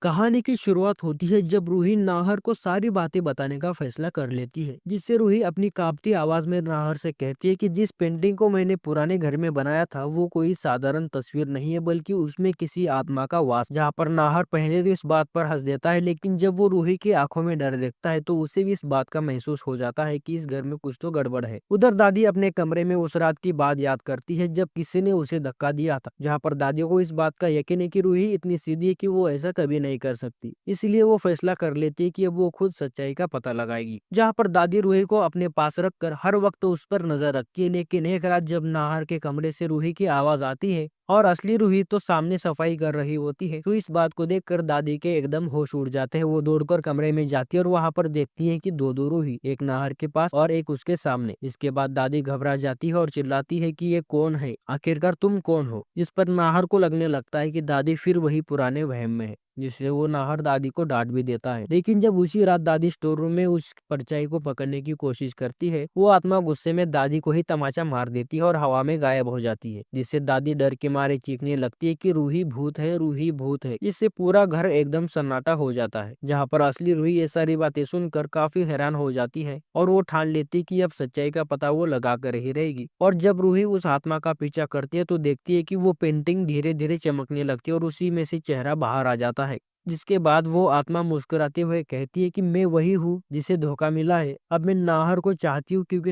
कहानी की शुरुआत होती है जब रूही नाहर को सारी बातें बताने का फैसला कर लेती है, जिससे रूही अपनी कांपती आवाज में नाहर से कहती है कि जिस पेंटिंग को मैंने पुराने घर में बनाया था वो कोई साधारण तस्वीर नहीं है, बल्कि उसमें किसी आत्मा का वास। जहाँ पर नाहर पहले तो इस बात पर हंस देता है, लेकिन जब वो रूही की आंखों में डर देखता है तो उसे भी इस बात का महसूस हो जाता है कि इस घर में कुछ तो गड़बड़ है। उधर दादी अपने कमरे में उस रात की बात याद करती है जब किसी ने उसे धक्का दिया था। जहाँ पर दादियों को इस बात का यकीन है कि रूही इतनी सीधी है कि वो ऐसा कभी नहीं कर सकती, इसलिए वो फैसला कर लेती है कि अब वो खुद सच्चाई का पता लगाएगी। जहाँ पर दादी रूही को अपने पास रखकर हर वक्त उस पर नजर रखती है, लेकिन एक रात जब नाहर के कमरे से रूही की आवाज आती है और असली रूही तो सामने सफाई कर रही होती है, तो इस बात को देखकर दादी के एकदम होश उड़ जाते हैं। वो दौड़कर कमरे में जाती है और वहां पर देखती है कि दो रूही, एक नाहर के पास और एक उसके सामने। इसके बाद दादी घबरा जाती है और चिल्लाती है कि ये कौन है, आखिरकार तुम कौन हो। जिस पर नाहर को लगने लगता है कि दादी फिर वही पुराने वहम में है, जिससे वो नाहर दादी को डांट भी देता है। लेकिन जब उसी रात दादी स्टोर रूम में उस परछाई को पकड़ने की कोशिश करती है, वो आत्मा गुस्से में दादी को ही तमाचा मार देती है और हवा में गायब हो जाती है, जिससे दादी डर के मारे चीखने लगती है कि रूही भूत है, रूही भूत है। इससे पूरा घर एकदम सन्नाटा हो जाता है। जहाँ पर असली रूही ये सारी बातें सुनकर काफी हैरान हो जाती है और वो ठान लेती है कि अब सच्चाई का पता वो लगा कर ही रहेगी। और जब रूही उस आत्मा का पीछा करती है तो देखती है कि वो पेंटिंग धीरे धीरे चमकने लगती है और उसी में से चेहरा बाहर आ जाता है। जिसके बाद वो आत्मा मुस्कुराते हुए कहती है कि मैं वही हूँ जिसे धोखा मिला है। अब मैं नाहर को चाहती हूँ, क्योंकि